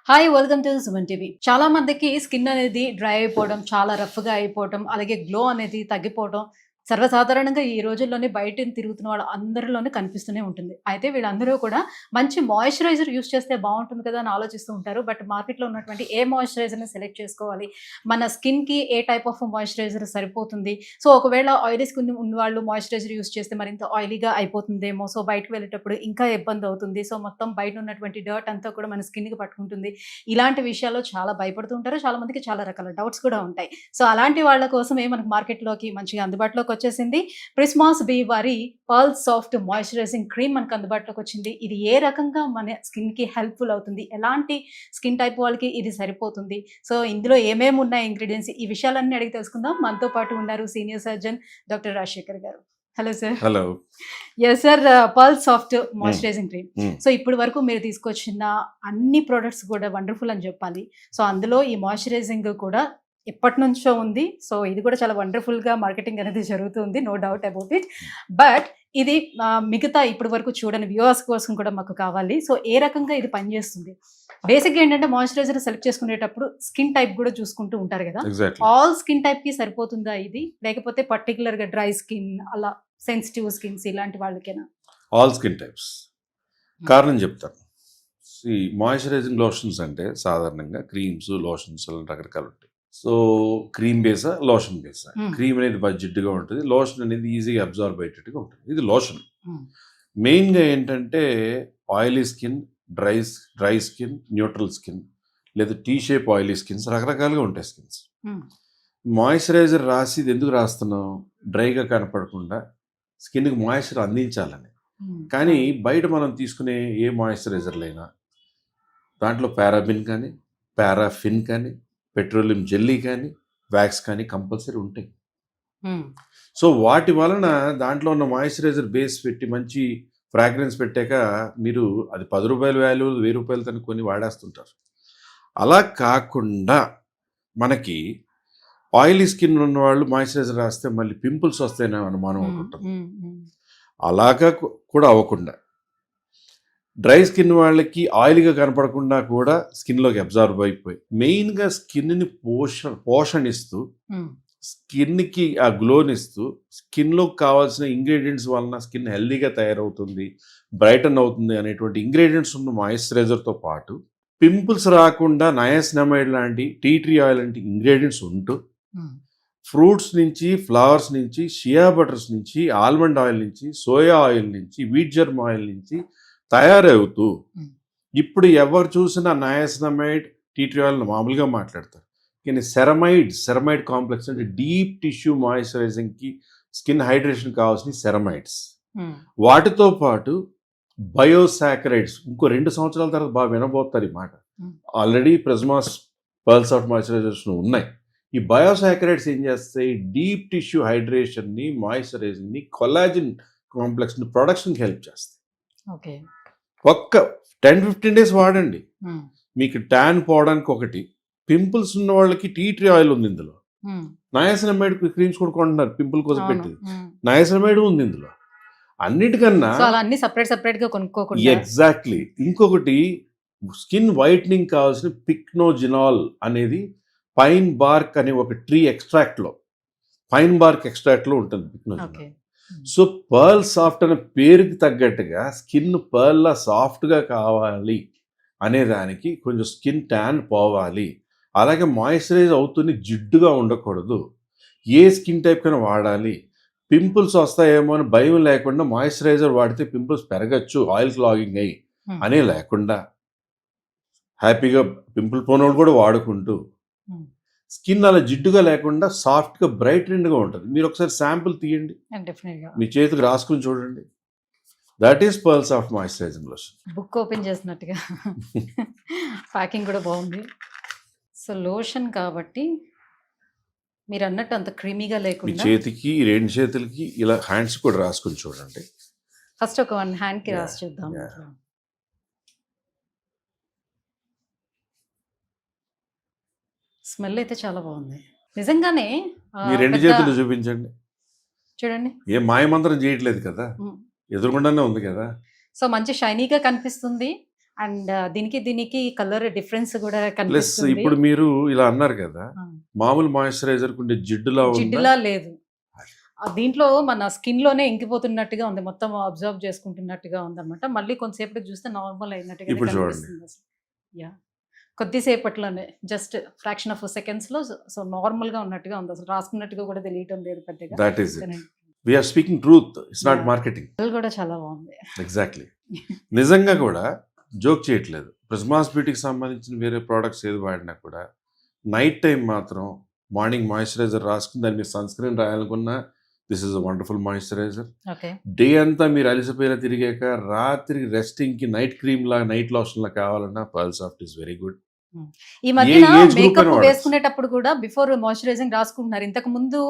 Hi welcome to Suman TV. చాలా మందికి skin అనేది డ్రై అయిపోవడం, చాలా రఫ్‌గా అయిపోవటం, అలాగే గ్లో అనేది తగ్గిపోవడం సర్వసాధారణంగా ఈ రోజుల్లోనే బయటన తిరుగుతున్న వాళ్ళ అందరిలోనే కనిపిస్తూనే ఉంటుంది. అయితే వీళ్ళందరూ కూడా మంచి మాయిశ్చరైజర్ యూజ్ చేస్తే బావుంటుంది కదా అని ఆలోచిస్తూ ఉంటారు. బట్ మార్కెట్‌లో ఉన్నటువంటి ఏ మాయిశ్చరైజర్‌ని సెలెక్ట్ చేసుకోవాలి? మన స్కిన్‌కి ఏ టైప్ ఆఫ్ మాయిశ్చరైజర్ సరిపోతుంది? సో ఒకవేళ ఆయిలీ స్కిన్ ఉన్నవాళ్ళు మాయిశ్చరైజర్ యూజ్ చేస్తే మరింత ఆయిలీగా అయిపోతుందేమో. సో బయటకి వెళ్ళేటప్పుడు ఇంకా ఇబ్బందవుతుంది. సో మొత్తం బయట ఉన్నటువంటి డర్ట్ అంతా కూడా మన స్కిన్‌కి పట్టుకుంటుంది. ఇలాంటి విషయాల్లో చాలా భయపడుతూ ఉంటారు. చాలా మందికి చాలా రకాల డౌట్స్ కూడా ఉంటాయి. సో అలాంటి వాళ్ళ కోసమే మనకు మార్కెట్‌లోకి మంచిగా అందుబాటులోకి వచ్చేసింది. ప్రిస్మాస్ బీ వారి పర్ల్ సాఫ్ట్ మాయిశ్చరైజింగ్ క్రీమ్ మనకు అందుబాటులోకి వచ్చింది. ఇది ఏ రకంగా మన స్కిన్‌కి హెల్ప్‌ఫుల్ అవుతుంది? ఎలాంటి స్కిన్ టైప్ వాళ్ళకి ఇది సరిపోతుంది? సో ఇందులో ఏమేమి ఉన్నాయి ఇంగ్రీడియెంట్స్? ఈ విషయాలన్నీ అడిగి తెలుసుకుందాం. మనతో పాటు ఉన్నారు సీనియర్ సర్జన్ డాక్టర్ రాజశేఖర్ గారు. Hello sir. Hello. Yes sir. Pearl soft hmm. Moisturising cream. Hmm. So ఇప్పటి వరకు మీరు తీసుకొచ్చిన అన్ని ప్రొడక్ట్స్ కూడా వండర్‌ఫుల్ అని చెప్పాలి. సో అందులో ఈ మాయిశ్చరైజింగ్ కూడా ఎప్పటినుంచో ఉంది. సో ఇది కూడా చాలా వండర్‌ఫుల్‌గా మార్కెటింగ్ అనేది జరుగుతుంది. No doubt about it. But ఇది మిగతా ఇప్పటి వరకు చూడని వ్యూవర్స్ కోసం కూడా మాకు కావాలి. సో ఏ రకంగా ఇది పనిచేస్తుంది? బేసిక్‌గా ఏంటంటే మాయిశ్చరైజర్ సెలెక్ట్ చేసుకునేటప్పుడు స్కిన్ టైప్ కూడా చూసుకుంటూ ఉంటారు కదా! ఎగ్జాక్ట్‌లీ. ఆల్ స్కిన్ టైప్‌కి సరిపోతుందా ఇది? లేకపోతే పర్టిక్యులర్‌గా డ్రై స్కిన్ అలా సెన్సిటివ్ స్కిన్స్ ఇలాంటి వాళ్ళకేనా? All skin types. కారణం చెప్తాను. మాయిశ్చరైజింగ్ లోషన్స్ అంటే సాధారణంగా క్రీమ్స్, లోషన్స్ అలా రకరకాలు ఉంటాయి. సో క్రీమ్ బేసా, లోషన్ బేసా. Hmm. క్రీమ్ అనేది బాగా జిడ్డుగా ఉంటుంది. లోషన్ అనేది ఈజీగా అబ్జార్బ్ అయ్యేటట్టుగా ఉంటుంది. ఇది లోషన్. Hmm. మెయిన్గా ఏంటంటే oily skin, dry skin, neutral skin లేదా టీ షేప్ ఆయిలీ స్కిన్స్ రకరకాలుగా ఉంటాయి స్కిన్స్. Hmm. మాయిశ్చరైజర్ రాసి ఇది ఎందుకు రాస్తున్నాం? డ్రైగా కనపడకుండా స్కిన్కి మాయిశ్చర్ అందించాలని. Hmm. కానీ బయట మనం తీసుకునే ఏ మాయిశ్చరైజర్లైనా దాంట్లో పారాబిన్ కానీ, పారాఫిన్ కానీ, పెట్రోలియం జెల్లీ కానీ, వ్యాక్స్ కానీ కంపల్సరీ ఉంటాయి. Hmm. సో వాటి వలన దాంట్లో ఉన్న మాయిశ్చరైజర్ బేస్ పెట్టి మంచి ఫ్రాగ్రెన్స్ పెట్టాక మీరు అది 10 రూపాయల వాల్యూ 1000 రూపాయలు తను కొని వాడేస్తుంటారు. అలా కాకుండా మనకి ఆయిలీ స్కిన్ ఉన్న వాళ్ళు మాయిశ్చరైజర్ రాస్తే మళ్ళీ పింపుల్స్ వస్తాయనే అనుమానం ఒకటి ఉంటుంది. Hmm. Hmm. అలాగా కూడా అవ్వకుండా డ్రై స్కిన్ వాళ్ళకి ఆయిల్గా కనపడకుండా కూడా స్కిన్లోకి అబ్జార్బ్ అయిపోయి మెయిన్గా స్కిన్ని పోషణిస్తూ Hmm. స్కిన్కి ఆ గ్లోనిస్తూ స్కిన్లో కావాల్సిన ఇంగ్రీడియంట్స్ వలన స్కిన్ హెల్దీగా తయారవుతుంది, బ్రైటన్ అవుతుంది అనేటువంటి ఇంగ్రీడియంట్స్ ఉన్న మాయిశ్చరైజర్తో పాటు పింపుల్స్ రాకుండా నయాసినమైడ్ లాంటి టీ ట్రీ ఆయిల్ లాంటి ఇంగ్రీడియంట్స్ ఉంటూ Hmm. ఫ్రూట్స్ నుంచి, ఫ్లవర్స్ నుంచి, షియా బటర్స్ నుంచి, ఆల్మండ్ ఆయిల్ నుంచి, సోయా ఆయిల్ నుంచి, వీట్ జర్మ్ ఆయిల్ నుంచి తయారవుతూ Hmm. ఇప్పుడు ఎవరు చూసినా నయాసినమైడ్, టీ ట్రీ ఆయిల్ మామూలుగా మాట్లాడతారు. కానీ సెరమైడ్ కాంప్లెక్స్ అంటే డీప్ టిష్యూ మాయిశ్చరైజింగ్కి స్కిన్ హైడ్రేషన్ కావాల్సిన సెరమైడ్స్, Hmm. వాటితో పాటు బయోసాకరైడ్స్ ఇంకో 2 సంవత్సరాల తర్వాత బాగా వినబోతారు ఈ మాట. Hmm. ఆల్రెడీ ప్రిస్మాస్ పర్ల్ సాఫ్ట్ మాయిశ్చరైజర్స్ ఉన్నాయి. ఈ బయోసాకరైడ్స్ ఏం చేస్తాయి? డీప్ టిష్యూ హైడ్రేషన్ని, మాయిశ్చరైజింగ్ని, కొలాజిన్ కాంప్లెక్స్ని ప్రొడక్షన్కి హెల్ప్ చేస్తాయి. Okay. ఒక్క 10-15 డేస్ వాడండి, Hmm. మీకు ట్యాన్ పోవడానికి ఒకటి. పింపుల్స్ ఉన్న వాళ్ళకి టీ ట్రీ ఆయిల్ ఉంది ఇందులో. Hmm. నయాసినమైడ్ క్రీమ్స్ కూడా కొంటున్నారు పింపుల్ కోసం అవును. పెట్టి. Hmm. నయాసినమైడ్ ఉంది ఇందులో. అన్నిటికన్నా సో అలా అన్ని సెపరేట్ గా కొనుక్కోకుండా ఎగ్జాక్ట్లీ ఇంకొకటి స్కిన్ వైట్నింగ్ కావాల్సిన పిక్నోజినాల్ అనేది పైన్ బార్క్ అనే ఒక ట్రీ ఎక్స్ట్రాక్ట్లో ఉంటుంది పిక్నోజినాల్. ఓకే. సో పర్ల్ సాఫ్ట్ అనే పేరుకి తగ్గట్టుగా స్కిన్ పర్ల్లా సాఫ్ట్గా కావాలి అనేదానికి కొంచెం స్కిన్ ట్యాన్ పోవాలి, అలాగే మాయిశ్చరైజ్ అవుతుంది, జిడ్డుగా ఉండకూడదు, ఏ స్కిన్ టైప్ కైనా వాడాలి, పింపుల్స్ వస్తాయేమో అని భయం లేకుండా మాయిశ్చరైజర్ వాడితే పింపుల్స్ పెరగచ్చు ఆయిల్ క్లాగింగ్ అయ్యి Hmm. అనే లేకుండా హ్యాపీగా పింపుల్ పోనోళ్ళు కూడా వాడుకుంటూ Hmm. స్కిన్ అలా జిడ్డుగా లేకుండా సాఫ్ట్గా బ్రైట్గా ఉంటుంది. మీరు ఒకసారి శాంపుల్ తీయండి, డెఫినెట్ గా మీ చేతికి రాసుకుని చూడండి. That is pearl soft moisturising lotion. Book open చేసినట్టుగా ప్యాకింగ్ కూడా బాగుంది. సో లోషన్ కాబట్టి మీరు అన్నట్టు అంత క్రీమీగా మీ లేకుండా చేతికి 2 చేతులకి ఇలా హ్యాండ్స్ కూడా రాసుకుని చూడండి. ఫస్ట్ ఒక 1 హ్యాండ్ కి రాసి చూద్దాం. Yeah. స్మెల్ అయితే చాలా బాగుంది నిజంగానే. మీ 2 చేతులు చూపించండి. చూడండి. ఏం మాయమంత్రం చేయట్లేదు కదా, Hmm. ఎదురుగుండానే ఉంది కదా. సో మంచి షైనీగా కనిపిస్తుంది. అండ్ దీనికి కలర్ డిఫరెన్స్ కూడా ప్లస్ కనిపిస్తుంది. ఇప్పుడు మీరు ఇలా అన్నారు కదా, ఆ, మామూలు మాయిశ్చరైజర్ ఉండే జిడ్డులా ఉందా? జిడ్డులా లేదు. దీంట్లో మన స్కిన్ లోనే ఇంకిపోతున్నట్టుగా ఉంది, మొత్తం అబ్జర్వ్ చేసుకుంటున్నట్టుగా ఉందన్నమాట. మళ్ళీ కొంతసేపటికి చూస్తే నార్మల్ అయినట్టుగా ఇప్పుడు చూడండి. కనిపిస్తుంది అసలు. యా, కొద్దిసేపట్లోనే జస్ట్ ఫ్రాక్షన్ ఆఫ్ సెకండ్స్ లో సో నార్మల్ గా ఉన్నట్టుగా ఉంది, అసలు రాసుకున్నట్టుగా కూడా తెలియటం లేదు పెద్దగా. That is it. We are speaking truth, it's not Yeah. Marketing. Colour కూడా చాలా బాగుంది. ఎగ్జాక్ట్లీ. నిజంగా కూడా జోక్ చేయట్లేదు. ప్రిస్మాస్ బ్యూటీకి సంబంధించిన వేరే ప్రోడక్ట్స్ ఏది వాడినా కూడా నైట్ టైం మాత్రం మార్నింగ్ మాయిశ్చరైజర్ రాసుకుని దాని మీద సన్ స్క్రీన్ రాయాలనుకున్నా this is a wonderful moisturiser. Okay, day అంతా మీరు అలసిపోయిన తిరిగాక రాత్రి రెస్టింగ్కి నైట్ క్రీమ్ లా నైట్ లోషన్ లా కావాలన్నా pearl soft is very good. ఈ మధ్యన age group మేకప్ అయినా వాడొచ్చు. వేసుకునేటప్పుడు కూడా బిఫోర్ మాయిశ్చరైజింగ్ రాసుకుంటున్నారు. ఇంతకు ముందు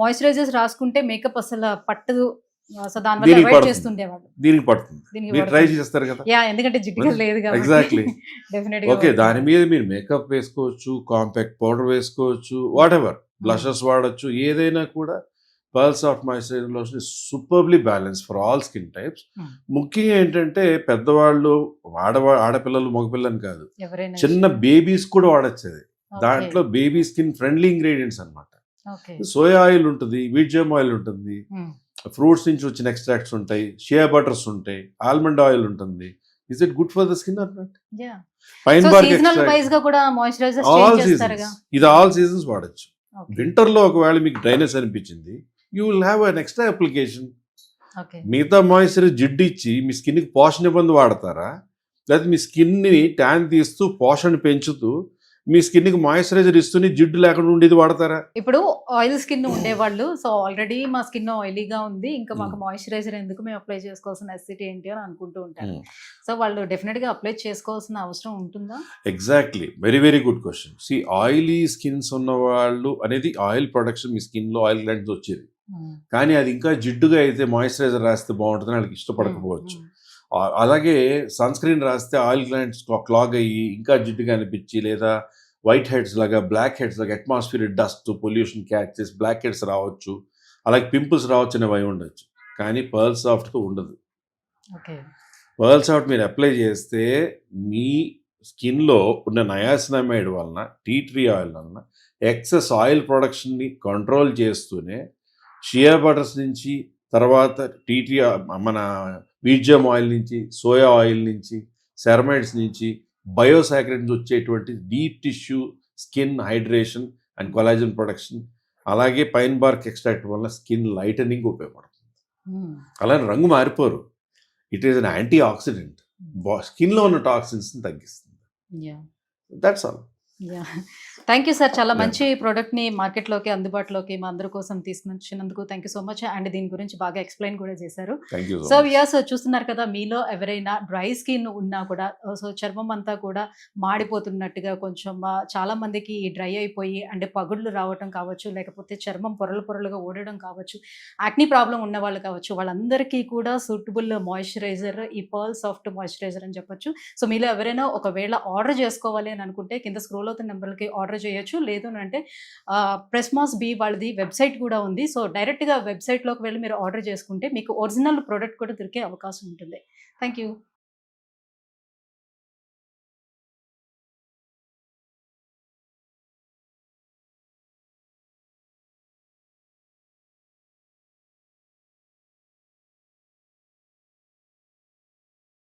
మాయిశ్చరైజర్స్ రాసుకుంటే మేకప్ అసలు పట్టదు, సో దానివల్ల దీనికి అవాయిడ్ పడుతుంది. చేస్తుండేవాళ్ళు. దీనికి పడుతుంది. దీనికి మీరు ట్రై చేస్తారు కదా. యా, ఎందుకంటే జిడ్డుగా లేదు కాబట్టి Exactly. డెఫినెట్ ఓకే, దాని మీద మీరు మేకప్ వేసుకోవచ్చు, కాంపాక్ట్ పౌడర్ వేసుకోవచ్చు, వాట్ ఎవర్ బ్లషెస్ వాడచ్చు, ఏదైనా కూడా pearl soft moisturiser lotion superbly balance for all skin types. ముఖ్యంగా ఏంటంటే పెద్దవాళ్ళు ఆడపిల్లలు మగపిల్లని కాదు, ఎవరైనా చిన్న బేబీస్ కూడా వాడచ్చు. అది దాంట్లో బేబీ స్కిన్ ఫ్రెండ్లీ ఇంగ్రీడియంట్స్ అన్నమాట. ఓకే, సోయా ఆయిల్ ఉంటుంది, వీట్ జెమ్ ఆయిల్ ఉంటుంది, ఫ్రూట్స్ నుంచి వచ్చిన ఎక్స్ట్రాక్ట్స్ ఉంటాయి, షియా బటర్స్ ఉంటాయి, ఆల్మండ్ ఆయిల్ ఉంటుంది. Is it good for the skin or not? Ya, pine so bark seasonal wise extract గా కూడా మాయిశ్చరైజర్స్ ఆల్ చేంజ్ చేస్తారుగా. సీజన్స్. ఇది ఆల్ సీజన్స్ వాడచ్చు. ఓకే, వింటర్ లో ఒకవేళ మీకు డ్రైనెస్ అనిపించింది, you will have an extra application. Okay, మిగతా మాయిశ్చరైజర్ జిడ్డు ఇచ్చి మీ స్కిన్ కి పోషణ ఇబ్బంది వాడతారా, లేకపోతే మీ స్కిన్ ని ట్యాన్ తీస్తూ పోషణ పెంచుతూ మీ స్కిన్ కి మాయిశ్చరైజర్ ఇస్తూనే జిడ్డు లేకుండా ఉండేది వాడతారా? ఇప్పుడు ఆయిల్ స్కిన్ ఉండేవాళ్ళు, సో ఆల్రెడీ మా స్కిన్ ఆయిలీగా ఉంది, ఇంకా మాకు మాయిశ్చరైజర్ ఎందుకు, మేము అప్లై చేసుకోవాల్సిన నెసెసిటీ ఏంటి అని అనుకుంటూ ఉంటారు. సో వాళ్ళు డెఫినెట్ గా అప్లై చేసుకోవాల్సిన అవసరం ఉంటుందా? Exactly, very very good question. See, oily skins ఉన్న వాళ్ళు అనేది ఆయిల్ ప్రొడక్షన్ మీ స్కిన్ లో ఆయిల్ గ్లాండ్స్ వచ్చేది, కానీ అది ఇంకా జిడ్డుగా అయితే మాయిశ్చరైజర్ రాస్తే బాగుంటుందని వాళ్ళకి ఇష్టపడకపోవచ్చు. అలాగే సన్ స్క్రీన్ రాస్తే ఆయిల్ గ్లాండ్స్ క్లాగ్ అయ్యి ఇంకా జిడ్డుగా అనిపించి, లేదా వైట్ హెడ్స్ లాగా బ్లాక్ హెడ్స్ లాగా అట్మాస్ఫియర్ డస్ట్ పొల్యూషన్ క్యాచ్ చేసి బ్లాక్ హెడ్స్ రావచ్చు, అలాగే పింపుల్స్ రావచ్చు అనే భయం ఉండొచ్చు. కానీ పర్ల్ సాఫ్ట్ ఉండదు. ఓకే, పర్ల్ సాఫ్ట్ మీరు అప్లై చేస్తే మీ స్కిన్లో ఉన్న నయాసినమైడ్ వలన, టీ ట్రీ ఆయిల్ వలన ఎక్సెస్ ఆయిల్ ప్రొడక్షన్ని కంట్రోల్ చేస్తూనే షియా బటర్స్ నుంచి, తర్వాత టీ ట్రీ మన వీట్ జెమ్ ఆయిల్ నుంచి, సోయా ఆయిల్ నుంచి, సెరమైడ్స్ నుంచి, బయోసాకరైడ్ నుంచి వచ్చేటువంటి deep tissue skin hydration and collagen production, అలాగే పైన్ బార్క్ ఎక్స్ట్రాక్ట్ వల్ల స్కిన్ లైటనింగ్ ఉపయోగపడుతుంది. అలానే రంగు మారిపోరు. It is an antioxidant, స్కిన్లో ఉన్న టాక్సిన్స్ని తగ్గిస్తుంది. That's all. Yeah, thank you sir, చాలా Yeah. మంచి ప్రోడక్ట్ని మార్కెట్లోకి అందుబాటులోకి మా అందరి కోసం తీసుకొచ్చినందుకు thank you so much. And దీని గురించి బాగా ఎక్స్ప్లెయిన్ కూడా చేశారు. థ్యాంక్ యూ సో వ్యూయర్స్ చూస్తున్నారు కదా, మీలో ఎవరైనా డ్రై స్కిన్ ఉన్నా కూడా, సో చర్మం అంతా కూడా మాడిపోతున్నట్టుగా కొంచెం చాలా మందికి డ్రై అయిపోయి అంటే పగుళ్ళు రావటం కావచ్చు, లేకపోతే చర్మం పొరలు పొరలుగా ఊడడం కావచ్చు, యాక్నీ ప్రాబ్లం ఉన్న వాళ్ళు కావచ్చు, వాళ్ళందరికీ కూడా సూటబుల్ మాయిశ్చరైజర్ ఈ పర్ల్ సాఫ్ట్ మాయిశ్చరైజర్ అని చెప్పొచ్చు. సో మీలో ఎవరైనా ఒకవేళ ఆర్డర్ చేసుకోవాలి అని అనుకుంటే కింద స్క్రోల్ అవుతున్న నెంబర్కి ఆర్డర్ చేయొచ్చు. లేదు అంటే ప్రెస్మాస్ బి వాళ్ళది వెబ్సైట్ కూడా ఉంది. సో డైరెక్ట్గా వెబ్సైట్లోకి వెళ్ళి మీరు ఆర్డర్ చేసుకుంటే మీకు ఒరిజినల్ ప్రోడక్ట్ కూడా దొరికే అవకాశం ఉంటుంది. Thank you.